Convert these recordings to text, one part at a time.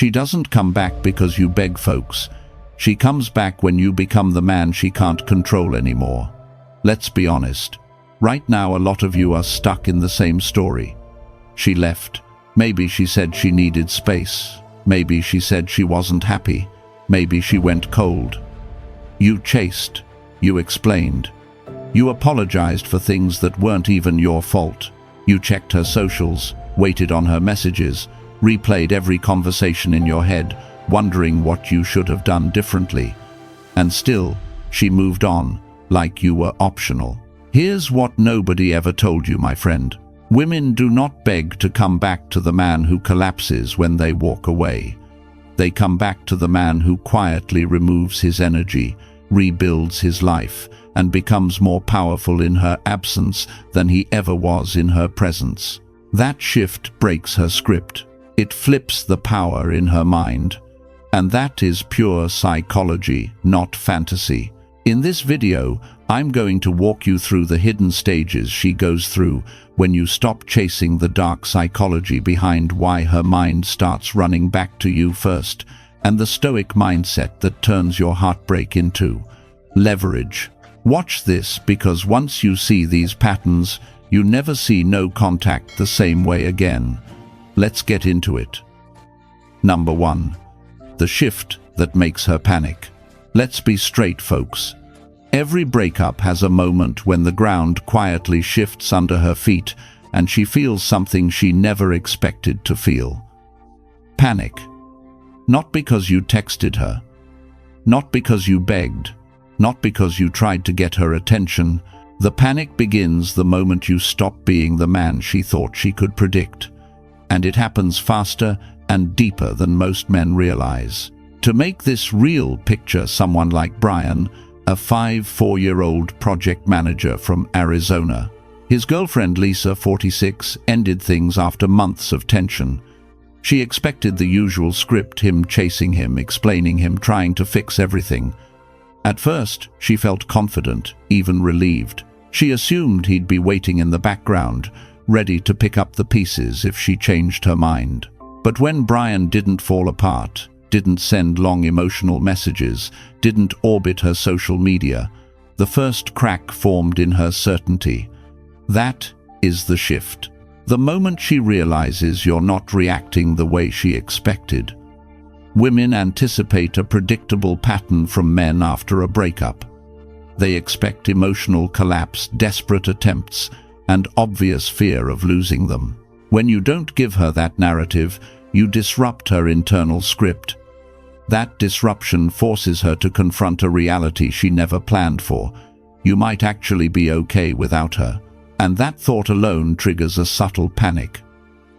She doesn't come back because you beg, folks. She comes back when you become the man she can't control anymore. Let's be honest. Right now, a lot of you are stuck in the same story. She left. Maybe she said she needed space. Maybe she said she wasn't happy. Maybe she went cold. You chased. You explained. You apologized for things that weren't even your fault. You checked her socials, waited on her messages, replayed every conversation in your head, wondering what you should have done differently. And still, she moved on, like you were optional. Here's what nobody ever told you, my friend. Women do not beg to come back to the man who collapses when they walk away. They come back to the man who quietly removes his energy, rebuilds his life, and becomes more powerful in her absence than he ever was in her presence. That shift breaks her script. It flips the power in her mind. And that is pure psychology, not fantasy. In this video, I'm going to walk you through the hidden stages she goes through when you stop chasing the dark psychology behind why her mind starts running back to you first, and the Stoic mindset that turns your heartbreak into leverage. Watch this, because once you see these patterns, you never see no contact the same way again. Let's get into it. Number 1. The shift that makes her panic. Let's be straight, folks. Every breakup has a moment when the ground quietly shifts under her feet and she feels something she never expected to feel. Panic. Not because you texted her. Not because you begged. Not because you tried to get her attention. The panic begins the moment you stop being the man she thought she could predict. And it happens faster and deeper than most men realize. To make this real, picture someone like Brian, a 4-year-old project manager from Arizona. His girlfriend Lisa, 46, ended things after months of tension. She expected the usual script, him chasing him, explaining him, trying to fix everything. At first, she felt confident, even relieved. She assumed he'd be waiting in the background, ready to pick up the pieces if she changed her mind. But when Brian didn't fall apart, didn't send long emotional messages, didn't orbit her social media, the first crack formed in her certainty. That is the shift. The moment she realizes you're not reacting the way she expected. Women anticipate a predictable pattern from men after a breakup. They expect emotional collapse, desperate attempts, and obvious fear of losing them. When you don't give her that narrative, you disrupt her internal script. That disruption forces her to confront a reality she never planned for. You might actually be okay without her. And that thought alone triggers a subtle panic.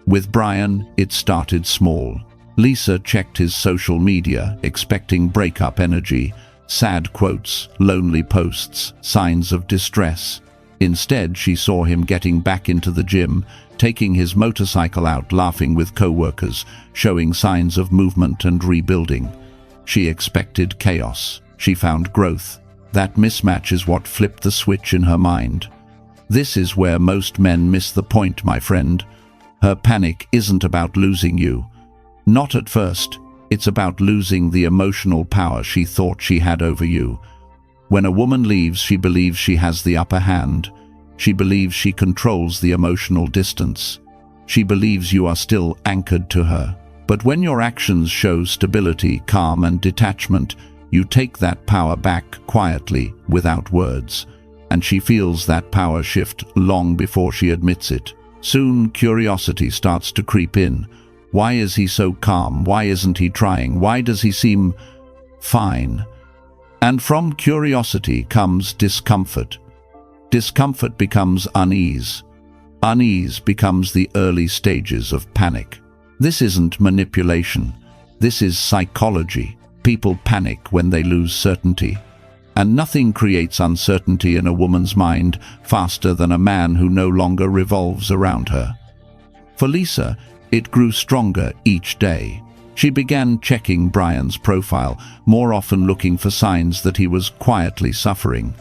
With Brian, it started small. Lisa checked his social media, expecting breakup energy, sad quotes, lonely posts, signs of distress. Instead, she saw him getting back into the gym, taking his motorcycle out, laughing with co-workers, showing signs of movement and rebuilding. She expected chaos. She found growth. That mismatch is what flipped the switch in her mind. This is where most men miss the point, my friend. Her panic isn't about losing you. Not at first. It's about losing the emotional power she thought she had over you. When a woman leaves, she believes she has the upper hand. She believes she controls the emotional distance. She believes you are still anchored to her. But when your actions show stability, calm, and detachment, you take that power back quietly, without words. And she feels that power shift long before she admits it. Soon, curiosity starts to creep in. Why is he so calm? Why isn't he trying? Why does he seem fine? And from curiosity comes discomfort. Discomfort becomes unease. Unease becomes the early stages of panic. This isn't manipulation. This is psychology. People panic when they lose certainty. And nothing creates uncertainty in a woman's mind faster than a man who no longer revolves around her. For Lisa, it grew stronger each day. She began checking Brian's profile, more often looking for signs that he was quietly suffering.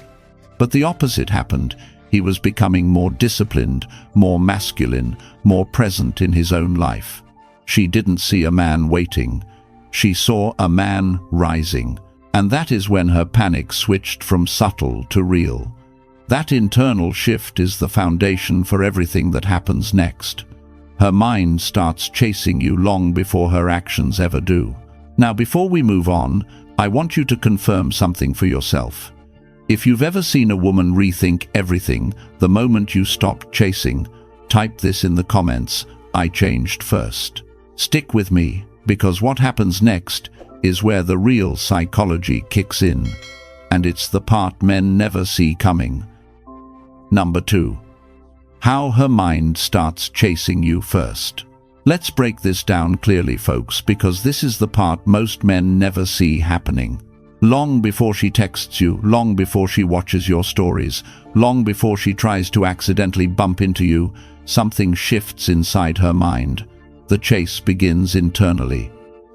But the opposite happened. He was becoming more disciplined, more masculine, more present in his own life. She didn't see a man waiting. She saw a man rising. And that is when her panic switched from subtle to real. That internal shift is the foundation for everything that happens next. Her mind starts chasing you long before her actions ever do. Now, before we move on, I want you to confirm something for yourself. If you've ever seen a woman rethink everything the moment you stopped chasing, type this in the comments: I changed first. Stick with me, because what happens next is where the real psychology kicks in, and it's the part men never see coming. Number 2. How her mind starts chasing you first. Let's break this down clearly, folks, because this is the part most men never see happening. Long before she texts you, long before she watches your stories, long before she tries to accidentally bump into you, something shifts inside her mind. The chase begins internally.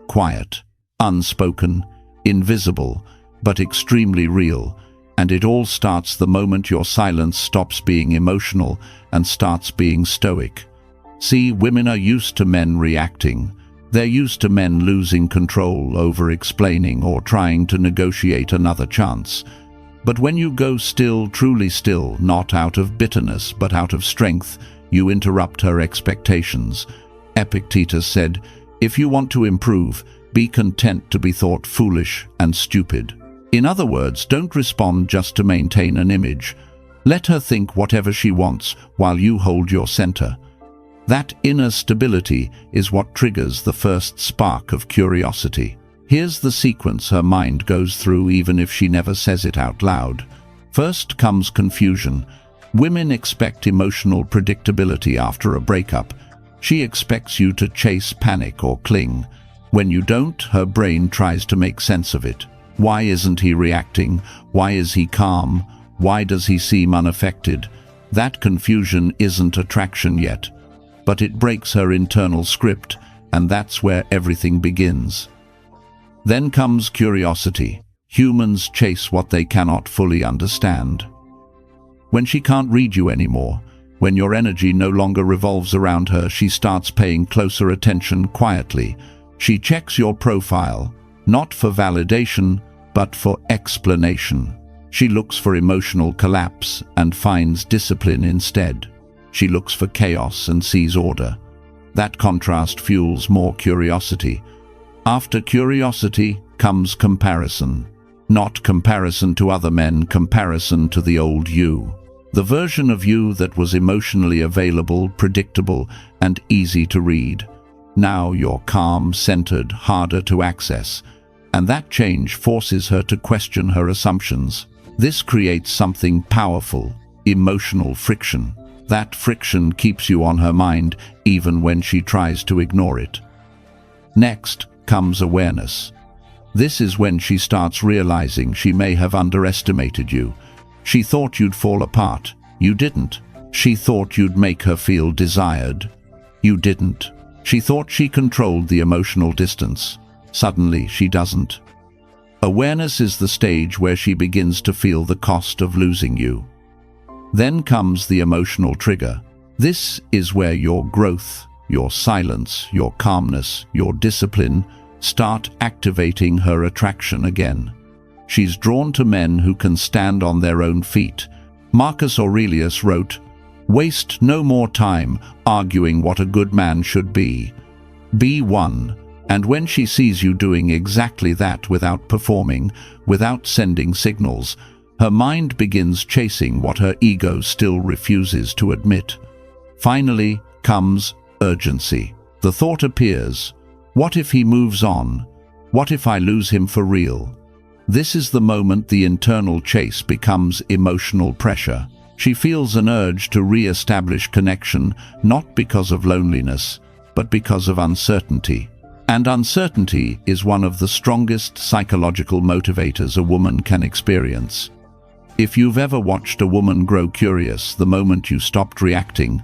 Quiet, unspoken, invisible, but extremely real. And it all starts the moment your silence stops being emotional and starts being stoic. See, women are used to men reacting. They're used to men losing control, over-explaining, or trying to negotiate another chance. But when you go still, truly still, not out of bitterness but out of strength, you interrupt her expectations. Epictetus said, "If you want to improve, be content to be thought foolish and stupid." In other words, don't respond just to maintain an image. Let her think whatever she wants while you hold your center. That inner stability is what triggers the first spark of curiosity. Here's the sequence her mind goes through even if she never says it out loud. First comes confusion. Women expect emotional predictability after a breakup. She expects you to chase, panic, or cling. When you don't, her brain tries to make sense of it. Why isn't he reacting? Why is he calm? Why does he seem unaffected? That confusion isn't attraction yet, but it breaks her internal script, and that's where everything begins. Then comes curiosity. Humans chase what they cannot fully understand. When she can't read you anymore, when your energy no longer revolves around her, she starts paying closer attention quietly. She checks your profile, not for validation, but for explanation. She looks for emotional collapse and finds discipline instead. She looks for chaos and sees order. That contrast fuels more curiosity. After curiosity comes comparison. Not comparison to other men, comparison to the old you. The version of you that was emotionally available, predictable, and easy to read. Now you're calm, centered, harder to access. And that change forces her to question her assumptions. This creates something powerful, emotional friction. That friction keeps you on her mind even when she tries to ignore it. Next comes awareness. This is when she starts realizing she may have underestimated you. She thought you'd fall apart. You didn't. She thought you'd make her feel desired. You didn't. She thought she controlled the emotional distance. Suddenly, she doesn't. Awareness is the stage where she begins to feel the cost of losing you. Then comes the emotional trigger. This is where your growth, your silence, your calmness, your discipline start activating her attraction again. She's drawn to men who can stand on their own feet. Marcus Aurelius wrote, "Waste no more time arguing what a good man should be. Be one." And when she sees you doing exactly that without performing, without sending signals, her mind begins chasing what her ego still refuses to admit. Finally comes urgency. The thought appears, what if he moves on? What if I lose him for real? This is the moment the internal chase becomes emotional pressure. She feels an urge to re-establish connection, not because of loneliness, but because of uncertainty. And uncertainty is one of the strongest psychological motivators a woman can experience. If you've ever watched a woman grow curious the moment you stopped reacting,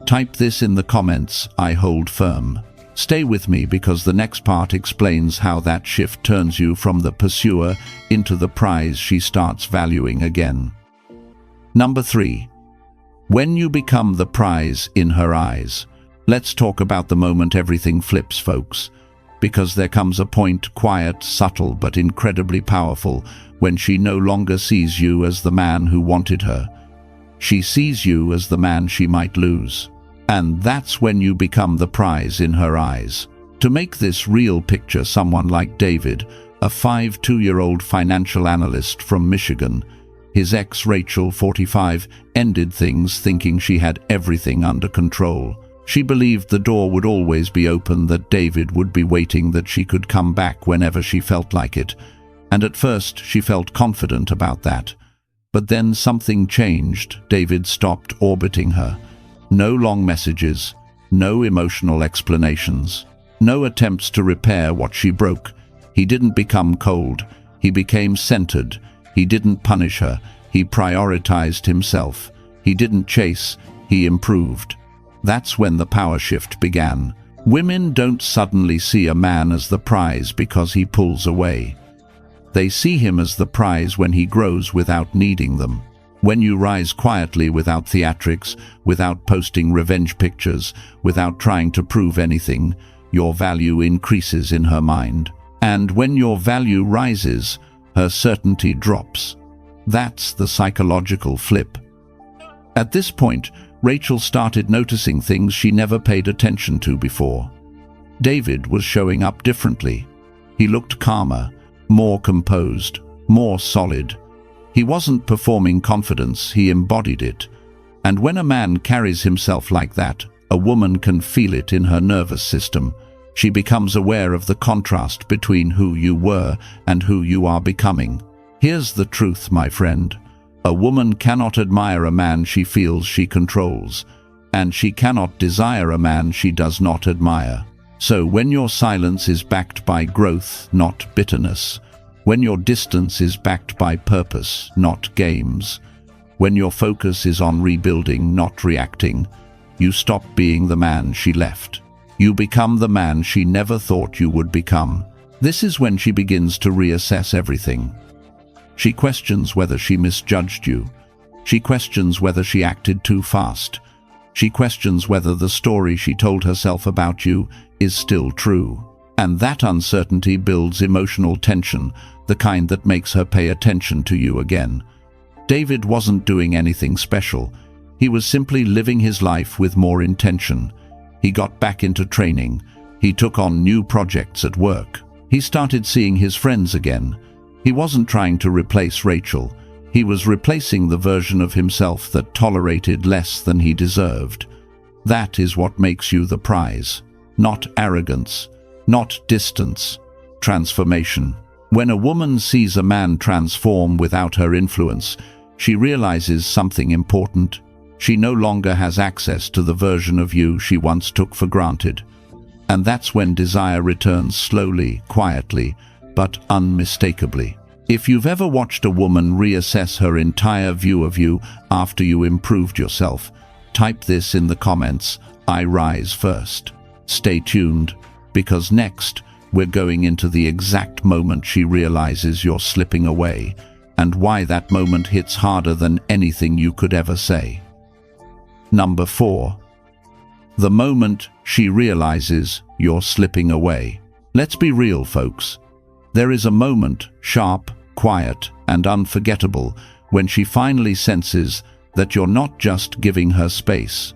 type this in the comments: I hold firm. Stay with me because the next part explains how that shift turns you from the pursuer into the prize she starts valuing again. Number 3. When you become the prize in her eyes. Let's talk about the moment everything flips, folks. Because there comes a point, quiet, subtle, but incredibly powerful, when she no longer sees you as the man who wanted her. She sees you as the man she might lose. And that's when you become the prize in her eyes. To make this real, picture someone like David, a 52-year-old financial analyst from Michigan. His ex, Rachel, 45, ended things thinking she had everything under control. She believed the door would always be open, that David would be waiting, that she could come back whenever she felt like it. And at first she felt confident about that. But then something changed. David stopped orbiting her. No long messages, no emotional explanations, no attempts to repair what she broke. He didn't become cold. He became centered. He didn't punish her. He prioritized himself. He didn't chase. He improved. That's when the power shift began. Women don't suddenly see a man as the prize because he pulls away. They see him as the prize when he grows without needing them. When you rise quietly, without theatrics, without posting revenge pictures, without trying to prove anything, your value increases in her mind. And when your value rises, her certainty drops. That's the psychological flip. At this point, Rachel started noticing things she never paid attention to before. David was showing up differently. He looked calmer, more composed, more solid. He wasn't performing confidence, he embodied it. And when a man carries himself like that, a woman can feel it in her nervous system. She becomes aware of the contrast between who you were and who you are becoming. Here's the truth, my friend. A woman cannot admire a man she feels she controls, and she cannot desire a man she does not admire. So when your silence is backed by growth, not bitterness, when your distance is backed by purpose, not games, when your focus is on rebuilding, not reacting, you stop being the man she left. You become the man she never thought you would become. This is when she begins to reassess everything. She questions whether she misjudged you. She questions whether she acted too fast. She questions whether the story she told herself about you is still true. And that uncertainty builds emotional tension, the kind that makes her pay attention to you again. David wasn't doing anything special. He was simply living his life with more intention. He got back into training. He took on new projects at work. He started seeing his friends again. He wasn't trying to replace Rachel. He was replacing the version of himself that tolerated less than he deserved. That is what makes you the prize. Not arrogance, not distance, transformation. When a woman sees a man transform without her influence, she realizes something important. She no longer has access to the version of you she once took for granted. And that's when desire returns slowly, quietly, but unmistakably. If you've ever watched a woman reassess her entire view of you after you improved yourself, type this in the comments: I rise first. Stay tuned, because next we're going into the exact moment she realizes you're slipping away, and why that moment hits harder than anything you could ever say. Number 4. The moment she realizes you're slipping away. Let's be real, folks. There is a moment, sharp, quiet, and unforgettable, when she finally senses that you're not just giving her space.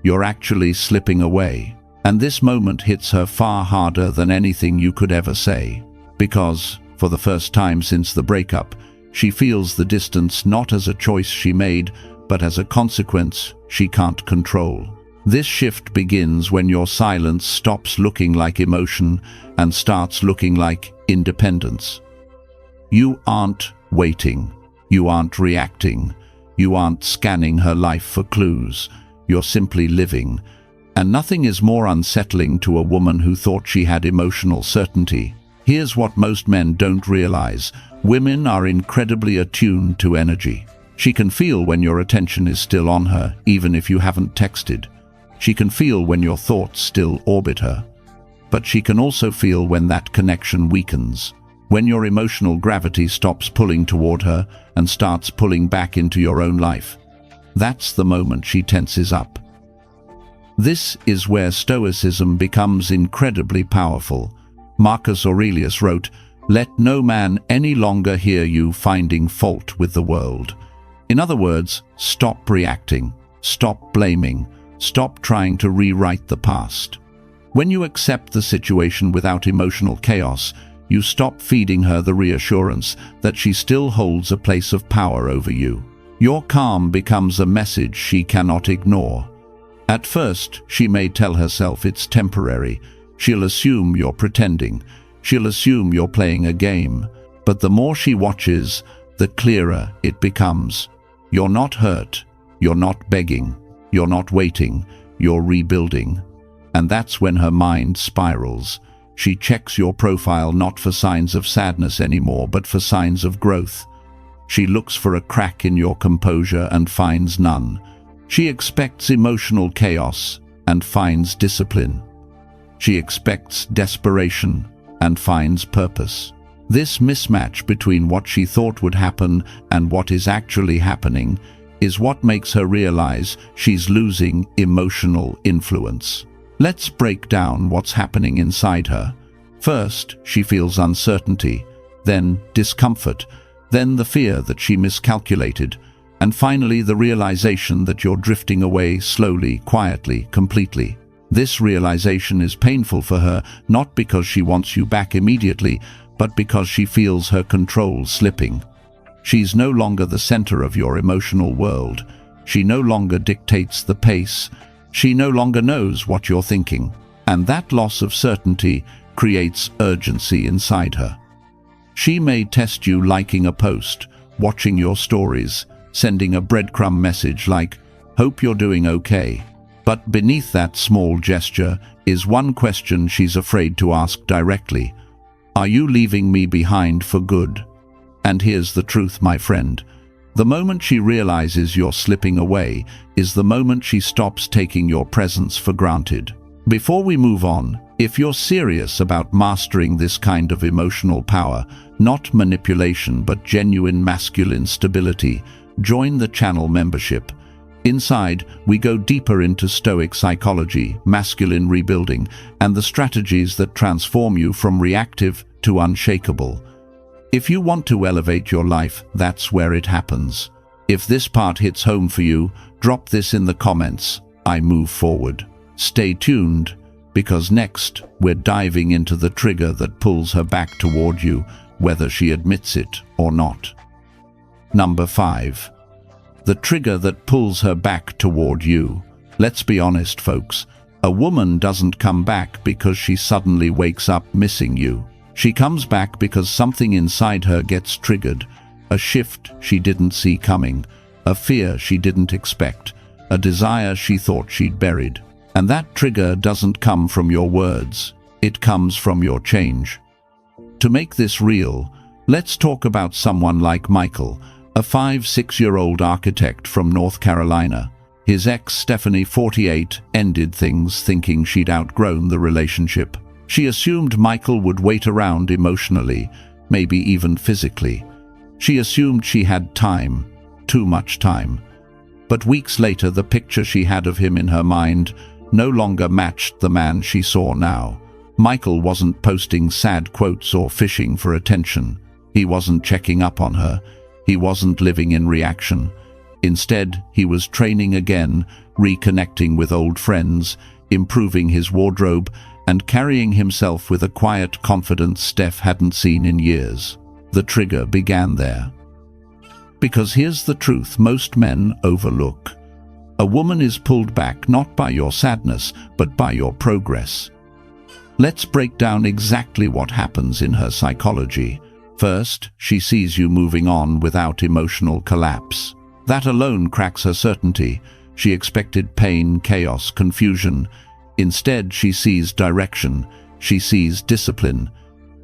You're actually slipping away. And this moment hits her far harder than anything you could ever say. Because, for the first time since the breakup, she feels the distance not as a choice she made, but as a consequence she can't control. This shift begins when your silence stops looking like emotion and starts looking like independence. You aren't waiting. You aren't reacting. You aren't scanning her life for clues. You're simply living. And nothing is more unsettling to a woman who thought she had emotional certainty. Here's what most men don't realize. Women are incredibly attuned to energy. She can feel when your attention is still on her, even if you haven't texted. She can feel when your thoughts still orbit her. But she can also feel when that connection weakens, when your emotional gravity stops pulling toward her and starts pulling back into your own life. That's the moment she tenses up. This is where Stoicism becomes incredibly powerful. Marcus Aurelius wrote, "Let no man any longer hear you finding fault with the world." In other words, stop reacting, stop blaming, stop trying to rewrite the past. When you accept the situation without emotional chaos, you stop feeding her the reassurance that she still holds a place of power over you. Your calm becomes a message she cannot ignore. At first, she may tell herself it's temporary. She'll assume you're pretending. She'll assume you're playing a game. But the more she watches, the clearer it becomes. You're not hurt. You're not begging. You're not waiting. You're rebuilding. And that's when her mind spirals. She checks your profile not for signs of sadness anymore, but for signs of growth. She looks for a crack in your composure and finds none. She expects emotional chaos and finds discipline. She expects desperation and finds purpose. This mismatch between what she thought would happen and what is actually happening is what makes her realize she's losing emotional influence. Let's break down what's happening inside her. First, she feels uncertainty, then discomfort, then the fear that she miscalculated, and finally the realization that you're drifting away slowly, quietly, completely. This realization is painful for her, not because she wants you back immediately, but because she feels her control slipping. She's no longer the center of your emotional world. She no longer dictates the pace. She no longer knows what you're thinking. And that loss of certainty creates urgency inside her. She may test you liking a post, watching your stories, sending a breadcrumb message like, "Hope you're doing okay." But beneath that small gesture is one question she's afraid to ask directly. Are you leaving me behind for good? And here's the truth, my friend. The moment she realizes you're slipping away is the moment she stops taking your presence for granted. Before we move on, if you're serious about mastering this kind of emotional power, not manipulation but genuine masculine stability, join the channel membership. Inside, we go deeper into Stoic psychology, masculine rebuilding, and the strategies that transform you from reactive to unshakable. If you want to elevate your life, that's where it happens. If this part hits home for you, drop this in the comments. I move forward. Stay tuned, because next we're diving into the trigger that pulls her back toward you, whether she admits it or not. Number 5. The trigger that pulls her back toward you. Let's be honest, folks. A woman doesn't come back because she suddenly wakes up missing you. She comes back because something inside her gets triggered. A shift she didn't see coming. A fear she didn't expect. A desire she thought she'd buried. And that trigger doesn't come from your words. It comes from your change. To make this real, let's talk about someone like Michael, a 5-6-year-old architect from North Carolina. His ex, Stephanie, 48, ended things thinking she'd outgrown the relationship. She assumed Michael would wait around emotionally, maybe even physically. She assumed she had time, too much time. But weeks later, the picture she had of him in her mind no longer matched the man she saw now. Michael wasn't posting sad quotes or fishing for attention. He wasn't checking up on her. He wasn't living in reaction. Instead, he was training again, reconnecting with old friends, improving his wardrobe, and carrying himself with a quiet confidence Steph hadn't seen in years. The trigger began there. Because here's the truth most men overlook. A woman is pulled back not by your sadness, but by your progress. Let's break down exactly what happens in her psychology. First, she sees you moving on without emotional collapse. That alone cracks her certainty. She expected pain, chaos, confusion. Instead, she sees direction. She sees discipline.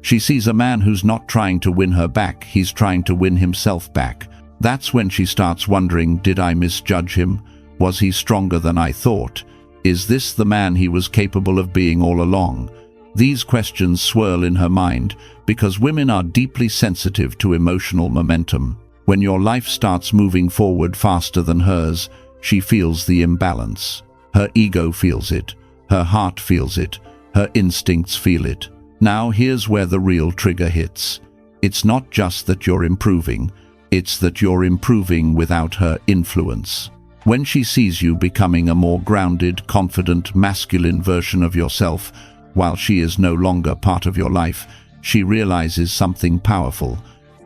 She sees a man who's not trying to win her back, he's trying to win himself back. That's when she starts wondering, did I misjudge him? Was he stronger than I thought? Is this the man he was capable of being all along? These questions swirl in her mind because women are deeply sensitive to emotional momentum. When your life starts moving forward faster than hers, she feels the imbalance. Her ego feels it. Her heart feels it. Her instincts feel it. Now here's where the real trigger hits. It's not just that you're improving. It's that you're improving without her influence. When she sees you becoming a more grounded, confident, masculine version of yourself, while she is no longer part of your life, she realizes something powerful.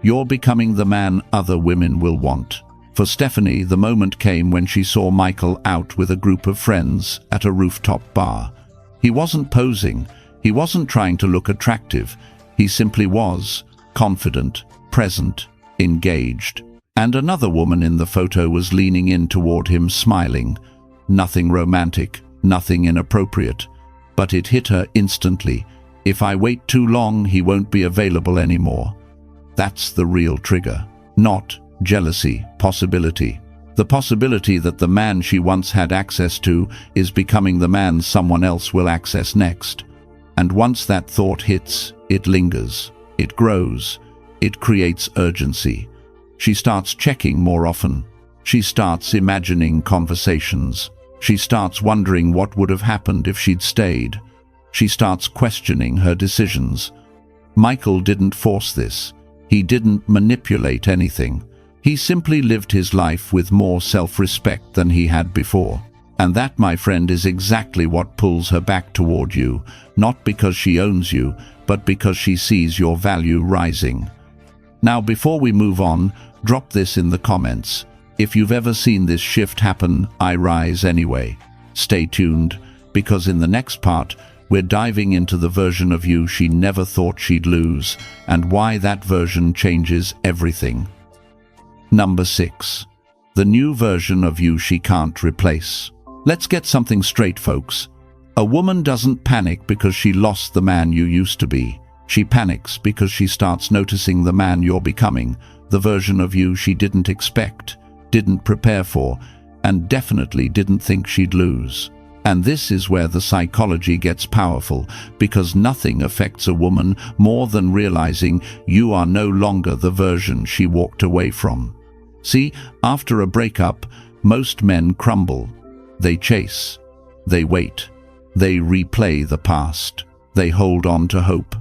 You're becoming the man other women will want. For Stephanie, the moment came when she saw Michael out with a group of friends at a rooftop bar. He wasn't posing. He wasn't trying to look attractive. He simply was confident, present, engaged. And another woman in the photo was leaning in toward him, smiling. Nothing romantic, nothing inappropriate. But it hit her instantly. If I wait too long, he won't be available anymore. That's the real trigger. Not jealousy, possibility. The possibility that the man she once had access to is becoming the man someone else will access next. And once that thought hits, it lingers, it grows, it creates urgency. She starts checking more often. She starts imagining conversations. She starts wondering what would have happened if she'd stayed. She starts questioning her decisions. Michael didn't force this. He didn't manipulate anything. He simply lived his life with more self-respect than he had before. And that, my friend, is exactly what pulls her back toward you, not because she owns you, but because she sees your value rising. Now, before we move on, drop this in the comments. If you've ever seen this shift happen, I rise anyway. Stay tuned, because in the next part, we're diving into the version of you she never thought she'd lose, and why that version changes everything. Number 6. The new version of you she can't replace. Let's get something straight, folks. A woman doesn't panic because she lost the man you used to be. She panics because she starts noticing the man you're becoming, the version of you she didn't expect, didn't prepare for, and definitely didn't think she'd lose. And this is where the psychology gets powerful, because nothing affects a woman more than realizing you are no longer the version she walked away from. See, after a breakup, most men crumble. They chase. They wait. They replay the past. They hold on to hope.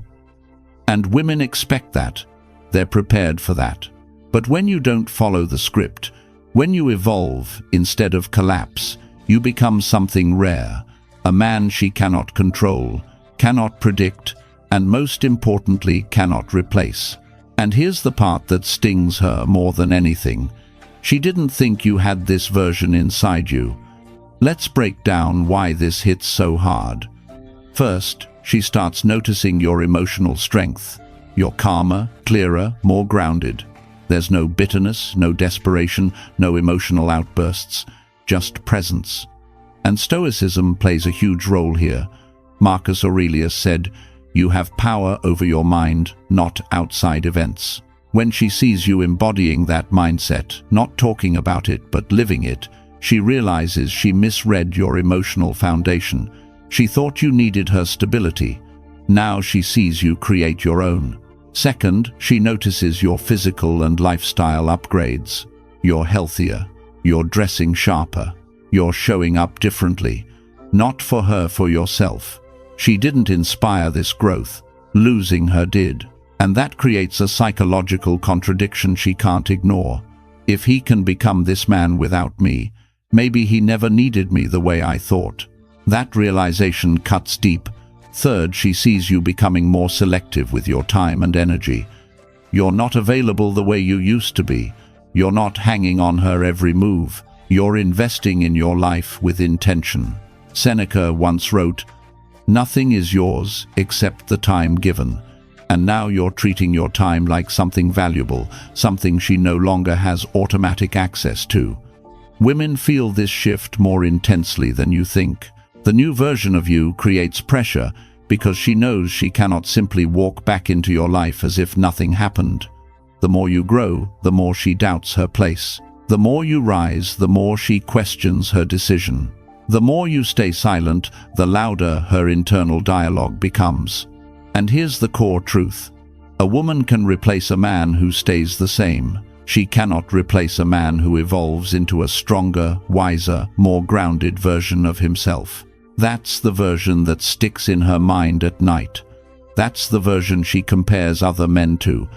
And women expect that. They're prepared for that. But when you don't follow the script, when you evolve instead of collapse, you become something rare, a man she cannot control, cannot predict, and most importantly, cannot replace. And here's the part that stings her more than anything. She didn't think you had this version inside you. Let's break down why this hits so hard. First, she starts noticing your emotional strength. You're calmer, clearer, more grounded. There's no bitterness, no desperation, no emotional outbursts, just presence. And Stoicism plays a huge role here. Marcus Aurelius said, "You have power over your mind, not outside events." When she sees you embodying that mindset, not talking about it but living it, she realizes she misread your emotional foundation. She thought you needed her stability. Now she sees you create your own. Second, she notices your physical and lifestyle upgrades. You're healthier. You're dressing sharper. You're showing up differently. Not for her, for yourself. She didn't inspire this growth. Losing her did. And that creates a psychological contradiction she can't ignore. If he can become this man without me, maybe he never needed me the way I thought. That realization cuts deep. Third, she sees you becoming more selective with your time and energy. You're not available the way you used to be. You're not hanging on her every move. You're investing in your life with intention. Seneca once wrote, "Nothing is yours except the time given." And now you're treating your time like something valuable, something she no longer has automatic access to. Women feel this shift more intensely than you think. The new version of you creates pressure because she knows she cannot simply walk back into your life as if nothing happened. The more you grow, the more she doubts her place. The more you rise, the more she questions her decision. The more you stay silent, the louder her internal dialogue becomes. And here's the core truth. A woman can replace a man who stays the same, She cannot replace a man who evolves into a stronger, wiser, more grounded version of himself. That's the version that sticks in her mind at night. That's the version she compares other men to.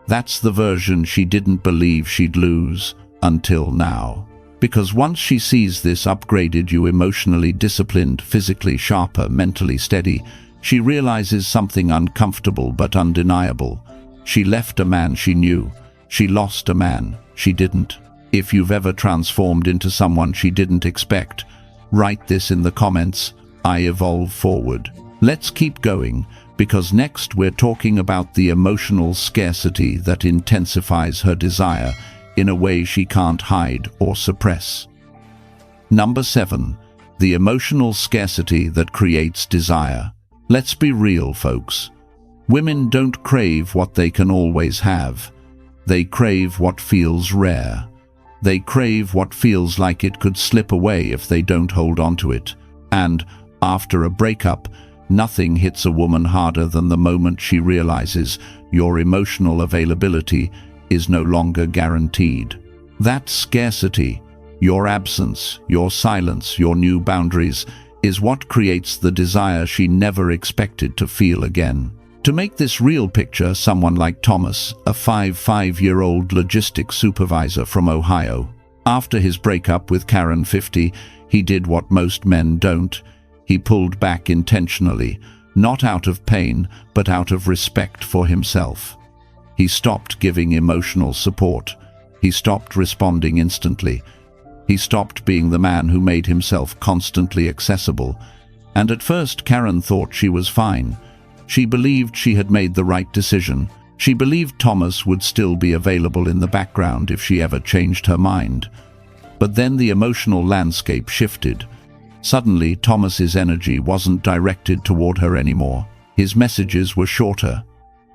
That's the version she didn't believe she'd lose until now. Because once she sees this upgraded you, emotionally disciplined, physically sharper, mentally steady, she realizes something uncomfortable but undeniable. She left a man she knew. She lost a man she didn't. If you've ever transformed into someone she didn't expect, write this in the comments. I evolve forward. Let's keep going, because next we're talking about the emotional scarcity that intensifies her desire in a way she can't hide or suppress. Number 7. The emotional scarcity that creates desire. Let's be real, folks. Women don't crave what they can always have. They crave what feels rare. They crave what feels like it could slip away if they don't hold on to it. And, after a breakup, nothing hits a woman harder than the moment she realizes your emotional availability is no longer guaranteed. That scarcity, your absence, your silence, your new boundaries, is what creates the desire she never expected to feel again. To make this real, picture someone like Thomas, a 5-year-old logistics supervisor from Ohio. After his breakup with Karen 50, he did what most men don't. He pulled back intentionally, not out of pain, but out of respect for himself. He stopped giving emotional support. He stopped responding instantly. He stopped being the man who made himself constantly accessible. And at first Karen thought she was fine. She believed she had made the right decision. She believed Thomas would still be available in the background if she ever changed her mind. But then the emotional landscape shifted. Suddenly, Thomas's energy wasn't directed toward her anymore. His messages were shorter.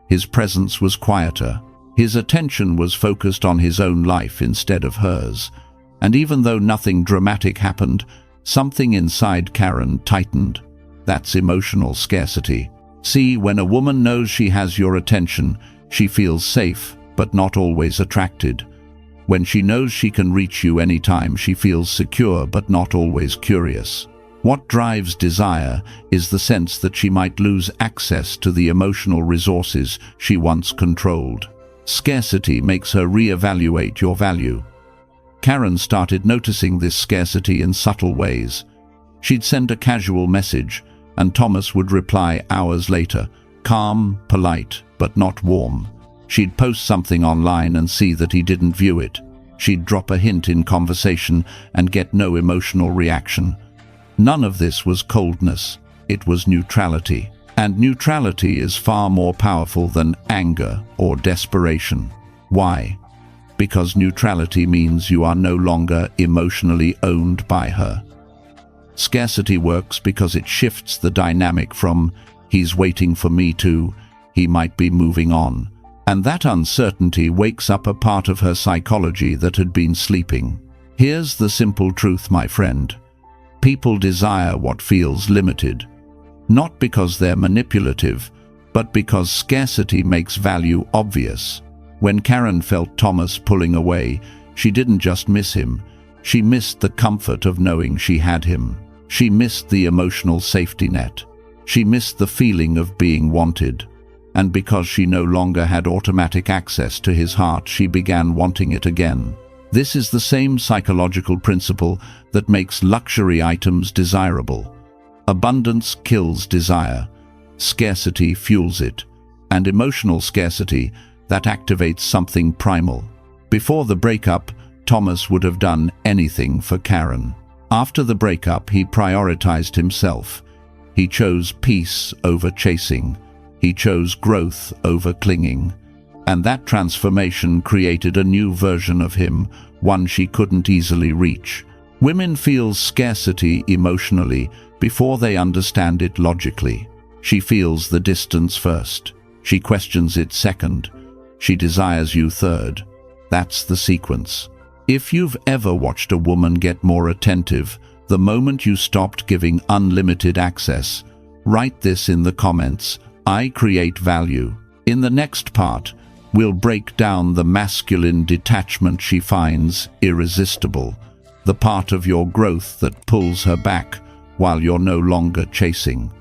His presence was quieter. His attention was focused on his own life instead of hers. And even though nothing dramatic happened, something inside Karen tightened. That's emotional scarcity. See, when a woman knows she has your attention, she feels safe, but not always attracted. When she knows she can reach you anytime, she feels secure, but not always curious. What drives desire is the sense that she might lose access to the emotional resources she once controlled. Scarcity makes her reevaluate your value. Karen started noticing this scarcity in subtle ways. She'd send a casual message, and Thomas would reply hours later, calm, polite, but not warm. She'd post something online and see that he didn't view it. She'd drop a hint in conversation and get no emotional reaction. None of this was coldness, it was neutrality. And neutrality is far more powerful than anger or desperation. Why? Because neutrality means you are no longer emotionally owned by her. Scarcity works because it shifts the dynamic from "he's waiting for me" to "he might be moving on." And that uncertainty wakes up a part of her psychology that had been sleeping. Here's the simple truth, my friend. People desire what feels limited. Not because they're manipulative, but because scarcity makes value obvious. When Karen felt Thomas pulling away, she didn't just miss him. She missed the comfort of knowing she had him. She missed the emotional safety net. She missed the feeling of being wanted. And because she no longer had automatic access to his heart, she began wanting it again. This is the same psychological principle that makes luxury items desirable. Abundance kills desire. Scarcity fuels it. And emotional scarcity, that activates something primal. Before the breakup, Thomas would have done anything for Karen. After the breakup, he prioritized himself. He chose peace over chasing. He chose growth over clinging. And that transformation created a new version of him, one she couldn't easily reach. Women feel scarcity emotionally before they understand it logically. She feels the distance first. She questions it second. She desires you third. That's the sequence. If you've ever watched a woman get more attentive the moment you stopped giving unlimited access, write this in the comments. I create value. In the next part, We'll break down the masculine detachment she finds irresistible, the part of your growth that pulls her back while you're no longer chasing.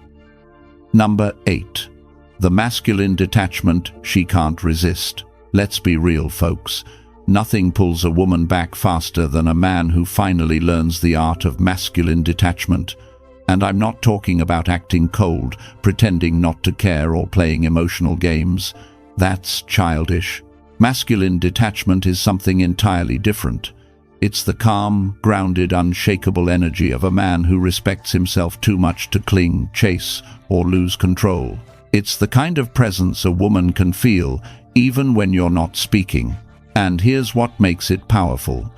Number 8. The masculine detachment she can't resist. Let's be real, folks. Nothing pulls a woman back faster than a man who finally learns the art of masculine detachment. And I'm not talking about acting cold, pretending not to care, or playing emotional games. That's childish. Masculine detachment is something entirely different. It's the calm, grounded, unshakable energy of a man who respects himself too much to cling, chase, or lose control. It's the kind of presence a woman can feel even when you're not speaking. And here's what makes it powerful.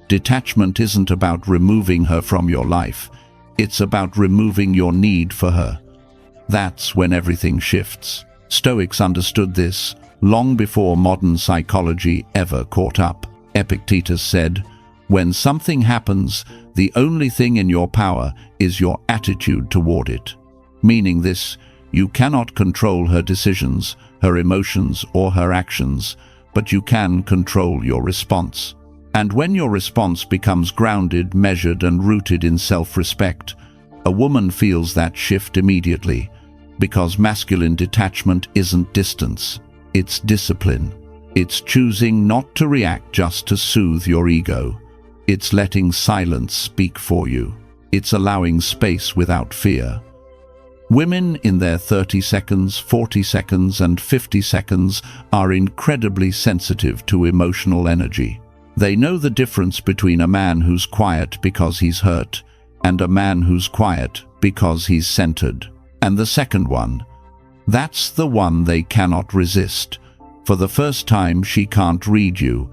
Detachment isn't about removing her from your life. It's about removing your need for her. That's when everything shifts. Stoics understood this long before modern psychology ever caught up. Epictetus said, "When something happens, the only thing in your power is your attitude toward it." Meaning this, you cannot control her decisions, her emotions, or her actions, but you can control your response. And when your response becomes grounded, measured, and rooted in self-respect, a woman feels that shift immediately, because masculine detachment isn't distance, it's discipline. It's choosing not to react just to soothe your ego. It's letting silence speak for you. It's allowing space without fear. Women in their 30 seconds, 40 seconds, and 50 seconds are incredibly sensitive to emotional energy. They know the difference between a man who's quiet because he's hurt and a man who's quiet because he's centered. And the second one, that's the one they cannot resist. For the first time, she can't read you.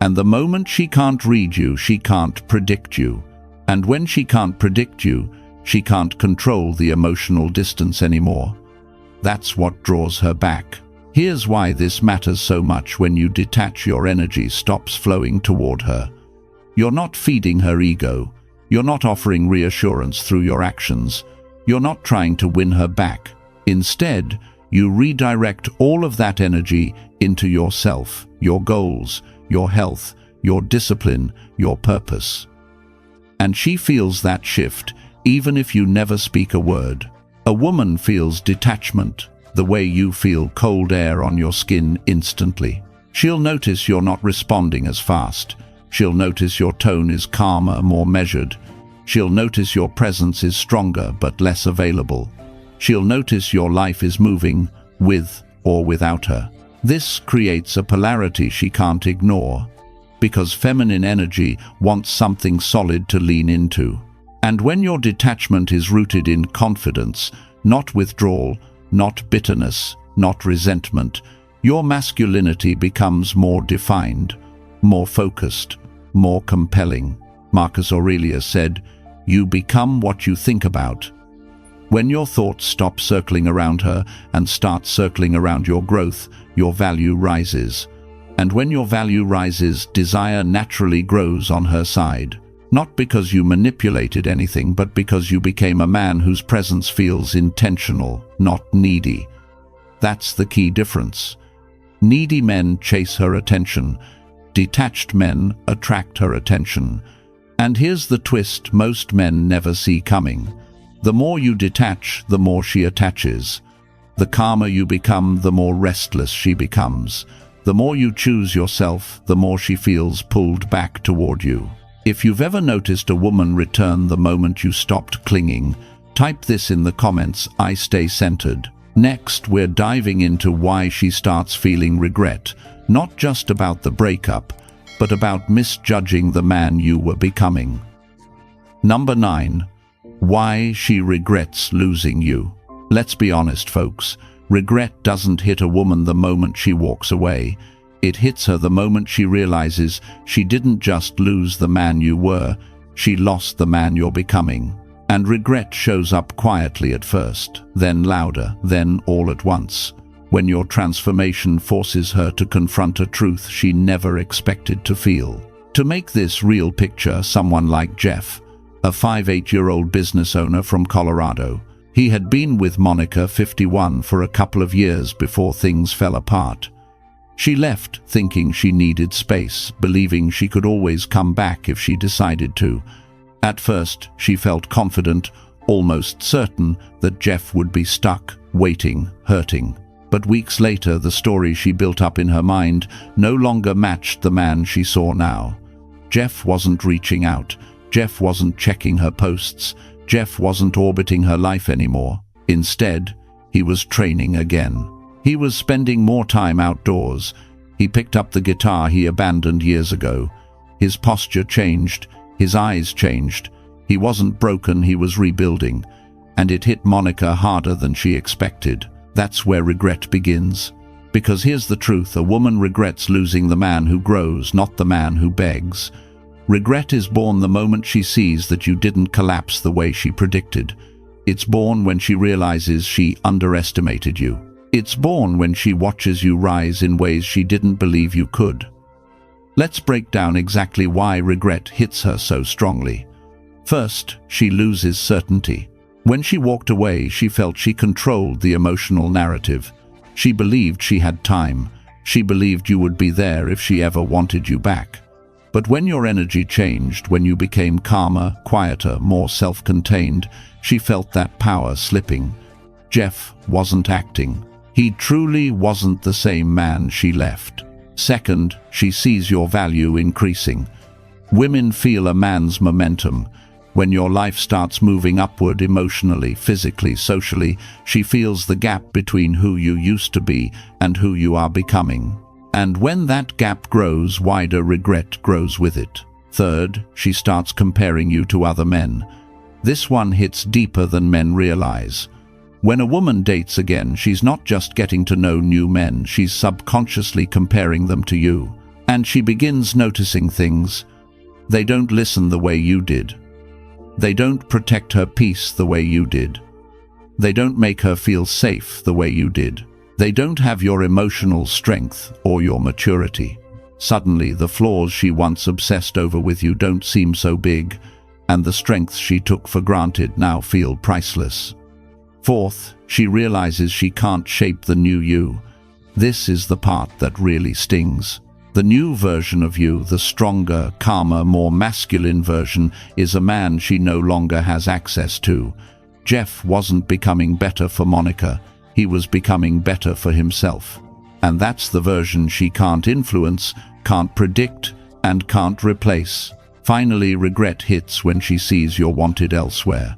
And the moment she can't read you, she can't predict you. And when she can't predict you, she can't control the emotional distance anymore. That's what draws her back. Here's why this matters so much. When you detach, your energy stops flowing toward her. You're not feeding her ego. You're not offering reassurance through your actions. You're not trying to win her back. Instead, you redirect all of that energy into yourself, your goals, your health, your discipline, your purpose. And she feels that shift, even if you never speak a word. A woman feels detachment, the way you feel cold air on your skin instantly. She'll notice you're not responding as fast. She'll notice your tone is calmer, more measured. She'll notice your presence is stronger but less available. She'll notice your life is moving, with or without her. This creates a polarity she can't ignore, because feminine energy wants something solid to lean into. And when your detachment is rooted in confidence, not withdrawal, not bitterness, not resentment, your masculinity becomes more defined, more focused, more compelling. Marcus Aurelius said, "You become what you think about." When your thoughts stop circling around her and start circling around your growth, your value rises. And when your value rises, desire naturally grows on her side. Not because you manipulated anything, but because you became a man whose presence feels intentional, not needy. That's the key difference. Needy men chase her attention. Detached men attract her attention. And here's the twist most men never see coming. The more you detach, the more she attaches. The calmer you become, the more restless she becomes. The more you choose yourself, the more she feels pulled back toward you. If you've ever noticed a woman return the moment you stopped clinging, type this in the comments, "I stay centered." Next, we're diving into why she starts feeling regret, not just about the breakup, but about misjudging the man you were becoming. Number 9. Why she regrets losing you. Let's be honest, folks. Regret doesn't hit a woman the moment she walks away. It hits her the moment she realizes she didn't just lose the man you were, she lost the man you're becoming. And regret shows up quietly at first, then louder, then all at once, when your transformation forces her to confront a truth she never expected to feel. To make this real picture, someone like Jeff, a 58-year-old business owner from Colorado. He had been with Monica, 51, for a couple of years before things fell apart. She left thinking she needed space, believing she could always come back if she decided to. At first, she felt confident, almost certain that Jeff would be stuck, waiting, hurting. But weeks later, the story she built up in her mind no longer matched the man she saw now. Jeff wasn't reaching out. Jeff wasn't checking her posts. Jeff wasn't orbiting her life anymore. Instead, he was training again. He was spending more time outdoors. He picked up the guitar he abandoned years ago. His posture changed. His eyes changed. He wasn't broken, he was rebuilding. And it hit Monica harder than she expected. That's where regret begins. Because here's the truth, a woman regrets losing the man who grows, not the man who begs. Regret is born the moment she sees that you didn't collapse the way she predicted. It's born when she realizes she underestimated you. It's born when she watches you rise in ways she didn't believe you could. Let's break down exactly why regret hits her so strongly. First, she loses certainty. When she walked away, she felt she controlled the emotional narrative. She believed she had time. She believed you would be there if she ever wanted you back. But when your energy changed, when you became calmer, quieter, more self-contained, she felt that power slipping. Jeff wasn't acting. He truly wasn't the same man she left. Second, she sees your value increasing. Women feel a man's momentum. When your life starts moving upward emotionally, physically, socially, she feels the gap between who you used to be and who you are becoming. And when that gap grows wider, regret grows with it. Third, she starts comparing you to other men. This one hits deeper than men realize. When a woman dates again, she's not just getting to know new men, she's subconsciously comparing them to you. And she begins noticing things. They don't listen the way you did. They don't protect her peace the way you did. They don't make her feel safe the way you did. They don't have your emotional strength or your maturity. Suddenly, the flaws she once obsessed over with you don't seem so big, and the strengths she took for granted now feel priceless. Fourth, she realizes she can't shape the new you. This is the part that really stings. The new version of you, the stronger, calmer, more masculine version, is a man she no longer has access to. Jeff wasn't becoming better for Monica. He was becoming better for himself. And that's the version she can't influence, can't predict, and can't replace. Finally, regret hits when she sees you're wanted elsewhere.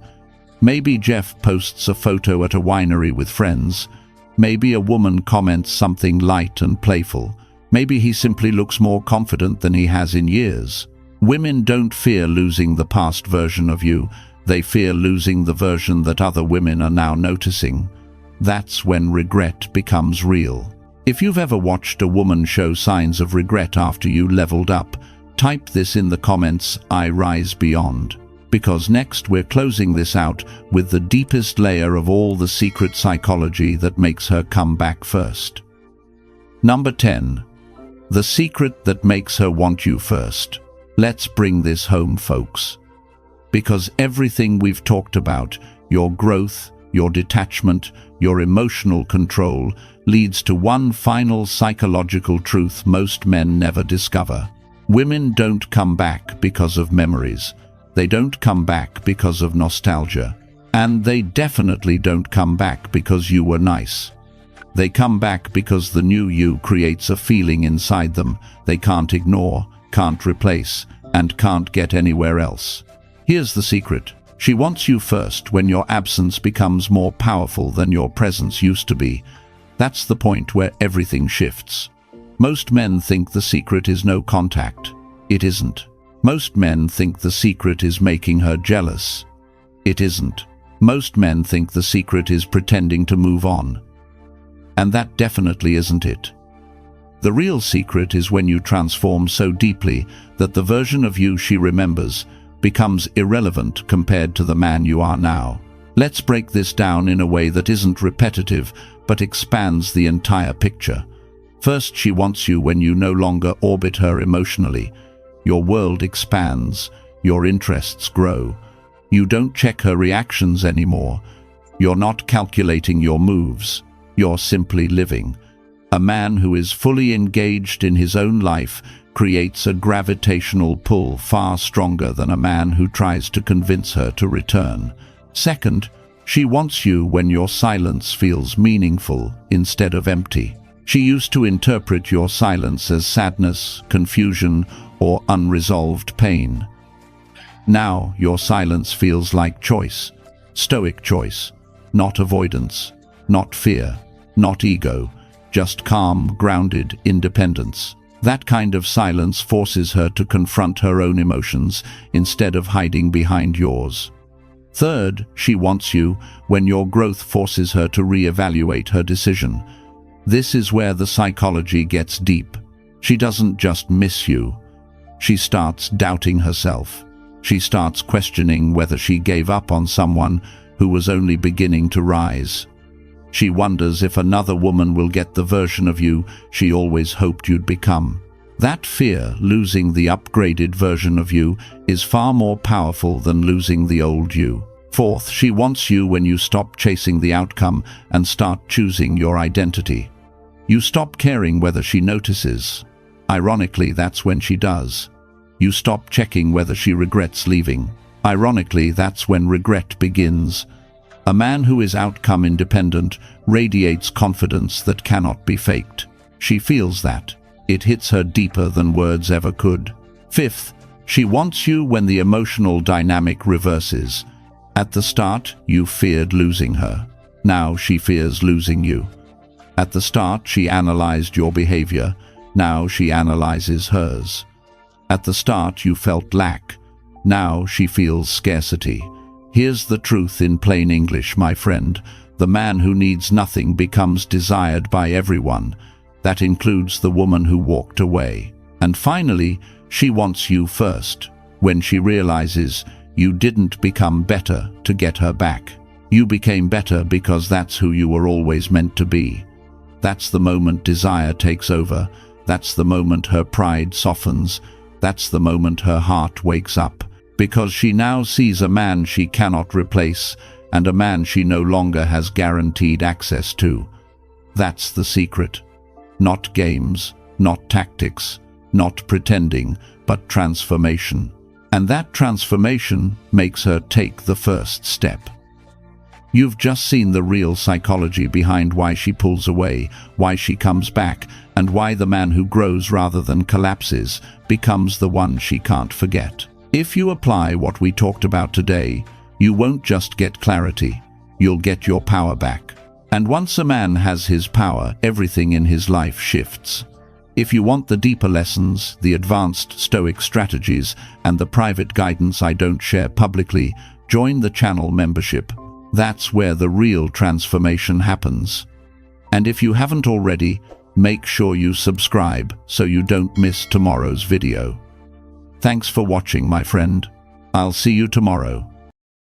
Maybe Jeff posts a photo at a winery with friends. Maybe a woman comments something light and playful. Maybe he simply looks more confident than he has in years. Women don't fear losing the past version of you. They fear losing the version that other women are now noticing. That's when regret becomes real. If you've ever watched a woman show signs of regret after you leveled up, type this in the comments, I rise beyond. Because next we're closing this out with the deepest layer of all the secret psychology that makes her come back first. Number 10. The secret that makes her want you first. Let's bring this home, folks. Because everything we've talked about, your growth, your detachment, your emotional control, leads to one final psychological truth most men never discover. Women don't come back because of memories. They don't come back because of nostalgia. And they definitely don't come back because you were nice. They come back because the new you creates a feeling inside them they can't ignore, can't replace, and can't get anywhere else. Here's the secret. She wants you first when your absence becomes more powerful than your presence used to be. That's the point where everything shifts. Most men think the secret is no contact. It isn't. Most men think the secret is making her jealous. It isn't. Most men think the secret is pretending to move on. And that definitely isn't it. The real secret is when you transform so deeply that the version of you she remembers becomes irrelevant compared to the man you are now. Let's break this down in a way that isn't repetitive, but expands the entire picture. First, she wants you when you no longer orbit her emotionally. Your world expands, your interests grow. You don't check her reactions anymore. You're not calculating your moves. You're simply living. A man who is fully engaged in his own life creates a gravitational pull far stronger than a man who tries to convince her to return. Second, she wants you when your silence feels meaningful instead of empty. She used to interpret your silence as sadness, confusion, or unresolved pain. Now your silence feels like choice, stoic choice, not avoidance, not fear, not ego, just calm, grounded independence. That kind of silence forces her to confront her own emotions instead of hiding behind yours. Third, she wants you when your growth forces her to reevaluate her decision. This is where the psychology gets deep. She doesn't just miss you. She starts doubting herself. She starts questioning whether she gave up on someone who was only beginning to rise. She wonders if another woman will get the version of you she always hoped you'd become. That fear, losing the upgraded version of you, is far more powerful than losing the old you. Fourth, she wants you when you stop chasing the outcome and start choosing your identity. You stop caring whether she notices. Ironically, that's when she does. You stop checking whether she regrets leaving. Ironically, that's when regret begins. A man who is outcome independent radiates confidence that cannot be faked. She feels that. It hits her deeper than words ever could. Fifth, she wants you when the emotional dynamic reverses. At the start, you feared losing her. Now she fears losing you. At the start, she analyzed your behavior. Now she analyzes hers. At the start, you felt lack. Now she feels scarcity. Here's the truth in plain English, my friend. The man who needs nothing becomes desired by everyone. That includes the woman who walked away. And finally, she wants you first, when she realizes you didn't become better to get her back. You became better because that's who you were always meant to be. That's the moment desire takes over. That's the moment her pride softens. That's the moment her heart wakes up. Because she now sees a man she cannot replace and a man she no longer has guaranteed access to. That's the secret. Not games, not tactics, not pretending, but transformation. And that transformation makes her take the first step. You've just seen the real psychology behind why she pulls away, why she comes back, and why the man who grows rather than collapses becomes the one she can't forget. If you apply what we talked about today, you won't just get clarity, you'll get your power back. And once a man has his power, everything in his life shifts. If you want the deeper lessons, the advanced Stoic strategies, and the private guidance I don't share publicly, join the channel membership. That's where the real transformation happens. And if you haven't already, make sure you subscribe so you don't miss tomorrow's video. Thanks for watching, my friend. I'll see you tomorrow.